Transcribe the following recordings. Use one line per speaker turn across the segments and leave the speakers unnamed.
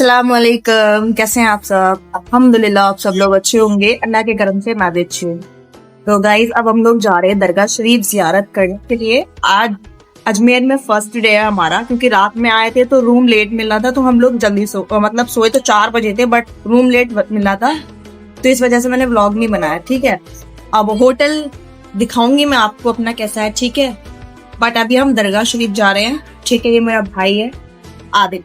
अस्सलाम वालेकुम, कैसे हैं आप सब? अल्हम्दुलिल्लाह आप सब लोग अच्छे होंगे, अल्लाह के करम से मैं भी अच्छी हूँ। तो गाइज अब हम लोग जा रहे हैं दरगाह शरीफ जियारत करने के लिए। आज अजमेर में फर्स्ट डे है हमारा, क्योंकि रात में आए थे तो रूम लेट मिला था, तो हम लोग जल्दी सोए तो 4 बजे थे, बट रूम लेट मिला था, तो इस वजह से मैंने व्लॉग नहीं बनाया। ठीक है, अब होटल दिखाऊंगी मैं आपको अपना कैसा है, ठीक है। बट अभी हम दरगाह शरीफ जा रहे हैं, ठीक है। ये मेरा भाई है आदिल,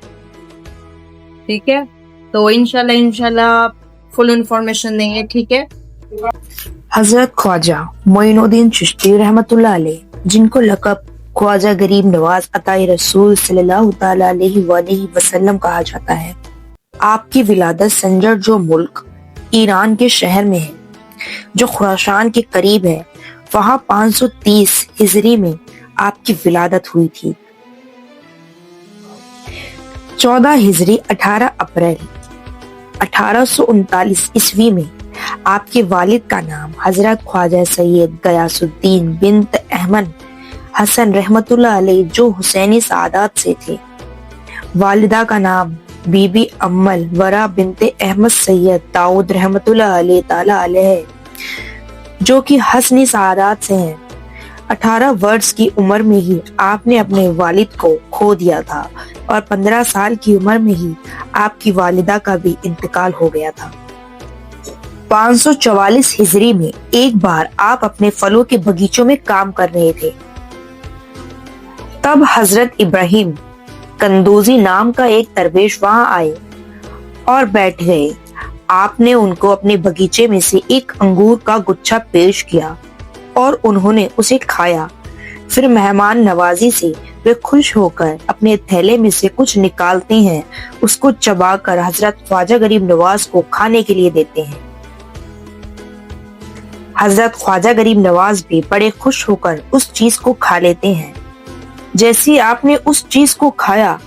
ठीक है। तो इंशाल्लाह फुल इंफॉर्मेशन देंगे, ठीक है।
हजरत ख्वाजा मोइनुद्दीन चिश्ती रहमतुल्लाह अलैह, जिनको लक़ब ख्वाजा गरीब नवाज अताए रसूल सल्लल्लाहु तआला अलैहि वसल्लम कहा जाता है। आपकी विलादत संजर जो मुल्क ईरान के शहर में है, जो खुरासान के करीब है, वहाँ 530 हिजरी में आपकी विलादत हुई थी। 14 हिजरी 18 अप्रैल 1839 ईस्वी में आपके वालिद का नाम हजरत ख्वाजा सैयद गयासुद्दीन बिन्त अहमद हसन रहमतुल्लाह अलैह, जो हुसैनी सादात से थे। वालिदा का नाम बीबी अम्मल वरा बिन्ते अहमद सैयद दाऊद रहमतुल्लाह अलैह ताला अलैह है, जो कि हसनी सादात से हैं। 18 वर्ष की उम्र में ही आपने अपने वालिद को खो दिया था और 15 साल की उम्र में ही आपकी वालिदा का भी इंतकाल हो गया था। 544 हिजरी में एक बार आप अपने फलों के बगीचों में काम कर रहे थे, तब हजरत इब्राहिम कंदूजी नाम का एक दरवेश वहां आए और बैठ गए। आपने उनको अपने बगीचे में से एक अंगूर का गुच्छा पेश किया और उन्होंने उसे खाया। फिर मेहमान नवाजी से वे खुश होकर अपने थैले में से कुछ निकालते हैं, उसको चबाकर हजरत ख्वाजा गरीब नवाज को खाने के लिए देते हैं। हजरत ख्वाजा गरीब नवाज भी बड़े खुश होकर उस चीज को खा लेते हैं। जैसे आपने उस चीज को खाया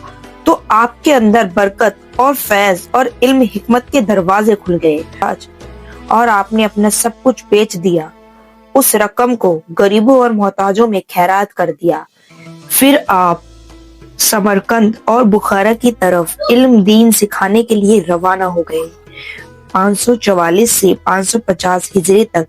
तो आपके अंदर बरकत और फैज और इल्म हिकमत के दरवाजे खुल गए और आपने अपना सब कुछ बेच दिया। उस रकम को गरीबों और मोहताजों में खैरात कर दिया। फिर आप समरकंद और बुखारा की तरफ इल्म दीन सिखाने के लिए रवाना हो गए। 544 से 550 हिजरी तक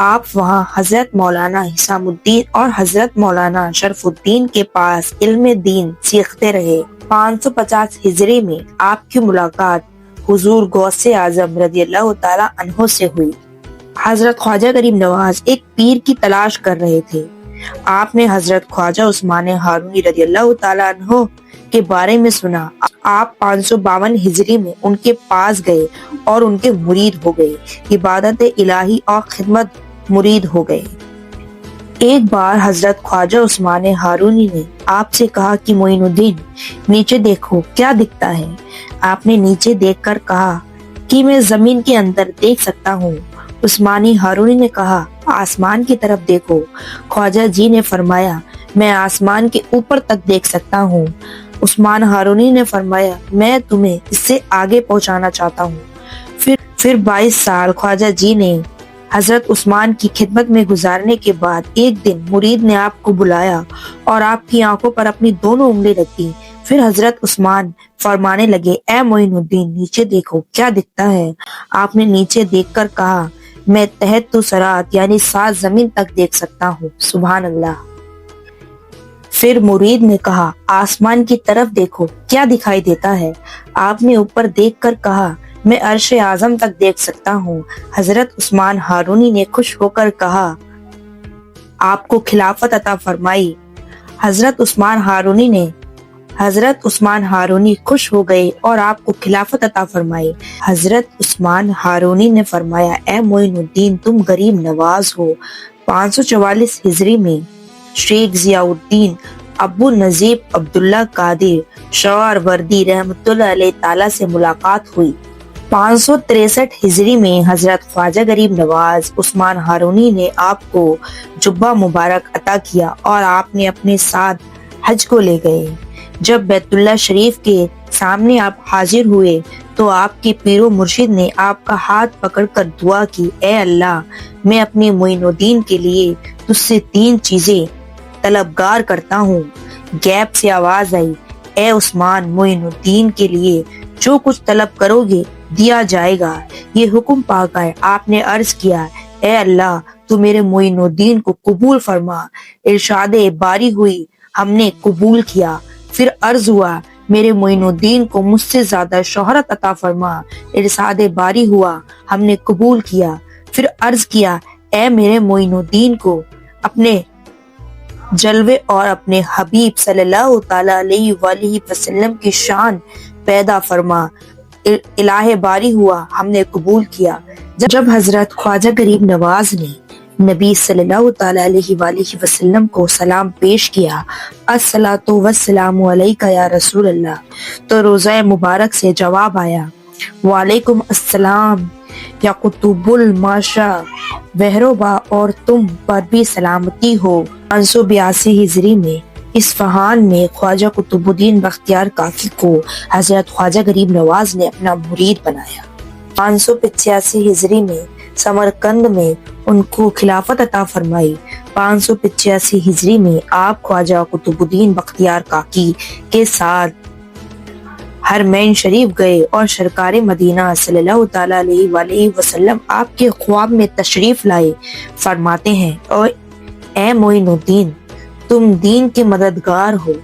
आप वहां हजरत मौलाना हिसामुद्दीन और हजरत मौलाना शरफुद्दीन के पास इल्म दीन सीखते रहे। 550 हिजरी में आपकी मुलाकात हुजूर गौसे आजम रज़ियल्लाहु ताला अन्हो से हुई। हजरत ख्वाजा गरीब नवाज एक पीर की तलाश कर रहे थे। आपने हजरत ख्वाजा उस्मान हारूनी रज़ियल्लाहु ताला अन्हो के बारे में सुना। आप 552 हिजरी में उनके पास गए और उनके मुरीद हो गए। इबादत इलाही और खिदमत मुरीद हो गए। एक बार हजरत ख्वाजा उस्मान हारूनी ने आपसे कहा कि मोइनुद्दीन, नीचे देखो क्या दिखता है। आपने नीचे देखकर कहा कि मैं जमीन के अंदर देख सकता हूँ। उस्मानी हारूनी ने कहा, आसमान की तरफ देखो। ख्वाजा जी ने फरमाया, मैं आसमान के ऊपर तक देख सकता हूँ। उस्मान हारूनी ने फरमाया, मैं तुम्हें इससे आगे पहुँचाना चाहता हूँ। फिर 22 साल ख्वाजा जी ने हजरत उस्मान की खिदमत में गुजारने के बाद एक दिन मुरीद ने आपको बुलाया और आपकी आंखों पर अपनी दोनों उंगली रखी। फिर हजरत उस्मान फरमाने लगे, ए मोइनुद्दीन, नीचे देखो क्या दिखता है। आपने नीचे देखकर कहा, मैं तहत तो सरात यानी 7 जमीन तक देख सकता हूँ। सुभान अल्लाह। फिर मुरीद ने कहा, आसमान की तरफ देखो क्या दिखाई देता है। आपने ऊपर देखकर कहा, मैं अर्श आजम तक देख सकता हूँ। हजरत उस्मान हारूनी ने खुश होकर कहा, आपको खिलाफत अता फरमाई। हजरत उस्मान हारूनी खुश हो गए और आपको खिलाफत अता फरमाई। हजरत उस्मान हारूनी ने फरमाया, ए मोइनुद्दीन, तुम गरीब नवाज हो। 544 हिजरी में शेख जियाउद्दीन अबू नजीब अब्दुल्ला कादिर शवार वर्दी रहमतुल्लाह अलैह ताला से मुलाकात हुई। 563 हिजरी में हजरत ख्वाजा गरीब नवाज उस्मान हारूनी ने आपको जुब्बा मुबारक अता किया और आपने अपने साथ हज को ले गए। जब बैतुल्लाह शरीफ के सामने आप हाजिर हुए तो आपके पीरो मुर्शिद ने आपका हाथ पकड़कर दुआ की, ए अल्लाह, मैं अपने मोइनुद्दीन के लिए तुझसे 3 चीजें तलबगार करता हूँ। गैप से आवाज आई, ए उस्मान, मोइनुद्दीन के लिए जो कुछ तलब करोगे दिया जाएगा। ये हुक्म पाकर आपने अर्ज किया, ए अल्लाह तू मेरे मोइनुद्दीन को कबूल फरमा। इरशादे बारी हुई, हमने कबूल किया। फिर अर्ज हुआ, मेरे मोइनुद्दीन को मुझसे ज्यादा शोहरत अता फरमा। इरशादे बारी हुआ, हमने कबूल किया। फिर अर्ज किया, ए मेरे मोइनुद्दीन को अपने जलवे और अपने हबीब सल्लल्लाहु ताला अलैहि वसल्लम की शान पैदा फरमा। इलाहे बारी हुआ, हमने कबूल किया। जब हजरत ख्वाजा गरीब नवाज ने नबी सल्लल्लाहु ताला अलैहि वसल्लम को सलाम पेश किया, अस्सलातु वस्सलामु अलैका या रसूल अल्लाह, तो रोज़ा मुबारक से जवाब आया, वालेकुम अस्सलाम या कुतुबुल माशा वहरोबा, और तुम पर भी सलामती हो। 582 हिजरी में इस्फहान में ख्वाजा कुतुबुद्दीन बख्तियार काकी को हजरत ख्वाजा गरीब नवाज ने अपना मुरीद बनाया। 585 हिजरी में समरकंद में उनको खिलाफत अता फरमाई। 585 हिजरी में आप ख्वाजा कुतुबुद्दीन बख्तियार काकी के साथ हरमैन शरीफ गए और सरकार मदीना सल्लल्लाहु ताला अलैहि वसल्लम आपके ख्वाब में तशरीफ लाए। फरमाते हैं, और ए मोइनुद्दीन, तुम दीन के मददगार हो,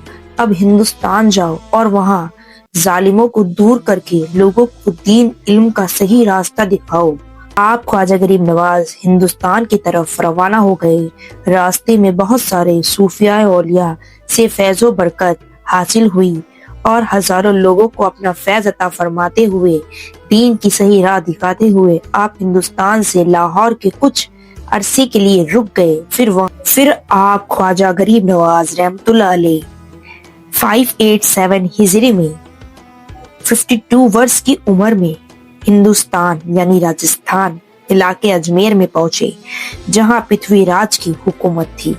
अब हिंदुस्तान जाओ और वहाँ जालिमों को दूर करके लोगों को दीन इल्म का सही रास्ता दिखाओ। आप ख्वाजा गरीब नवाज हिंदुस्तान की तरफ रवाना हो गए। रास्ते में बहुत सारे सूफिया औलिया से फैज़ो बरकत हासिल हुई और हजारों लोगों को अपना फैज अता फरमाते हुए दीन की सही राह दिखाते हुए आप हिंदुस्तान से लाहौर के कुछ अरसे के लिए रुक गए। फिर आप ख्वाजा गरीब नवाज रहमतुल्लाह अलैह 587 हिजरी में 52 वर्ष की उम्र में हिंदुस्तान यानी राजस्थान इलाके अजमेर में पहुंचे, जहां पृथ्वीराज की हुकूमत थी।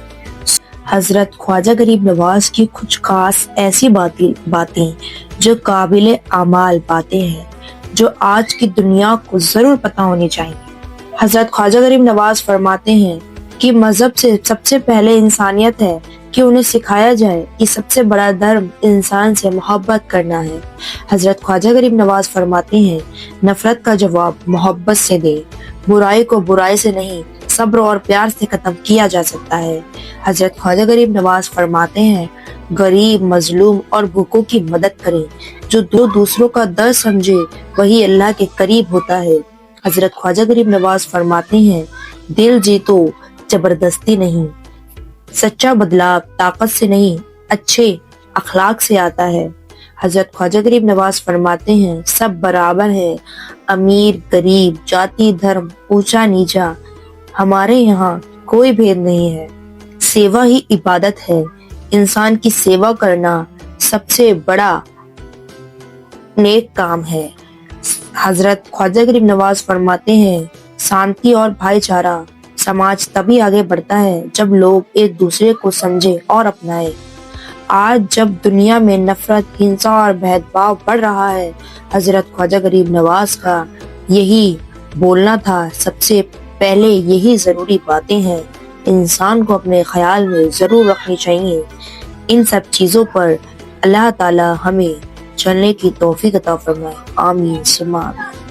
हजरत ख्वाजा गरीब नवाज की कुछ खास ऐसी बातें जो काबिल आमाल बातें हैं, जो आज की दुनिया को जरूर पता होनी चाहिए। हजरत ख्वाजा गरीब नवाज फरमाते हैं कि मजहब से सबसे पहले इंसानियत है कि उन्हें सिखाया जाए कि सबसे बड़ा धर्म इंसान से मोहब्बत करना है। हजरत ख्वाजा गरीब नवाज फरमाते हैं, नफरत का जवाब मोहब्बत से दे, बुराई को बुराई से नहीं सब्र और प्यार से खत्म किया जा सकता है। हजरत ख्वाजा गरीब नवाज फरमाते हैं, गरीब मजलूम और भूखों की मदद करें, जो दूसरों का दर्द समझे वही अल्लाह के करीब होता है। हजरत ख्वाजा गरीब नवाज फरमाते हैं, दिल जीतो जबरदस्ती नहीं, सच्चा बदलाव ताकत से नहीं अच्छे अखलाक से आता है। हजरत ख्वाजा गरीब नवाज फरमाते हैं, सब बराबर है, अमीर गरीब जाति धर्म ऊंचा नीचा, हमारे यहाँ कोई भेद नहीं है। सेवा ही इबादत है, इंसान की सेवा करना सबसे बड़ा नेक काम है। हजरत ख्वाजा गरीब नवाज फरमाते हैं, शांति और भाईचारा समाज तभी आगे बढ़ता है जब लोग एक दूसरे को समझे और अपनाए। आज जब दुनिया में नफरत, हिंसा और भेदभाव बढ़ रहा है, हजरत ख्वाजा गरीब नवाज का यही बोलना था, सबसे पहले यही जरूरी बातें हैं, इंसान को अपने ख्याल में जरूर रखनी चाहिए। इन सब चीजों पर अल्लाह ताला हमें चलने की तौफीक अता फरमाए। आमीन सुम्मा आमीन।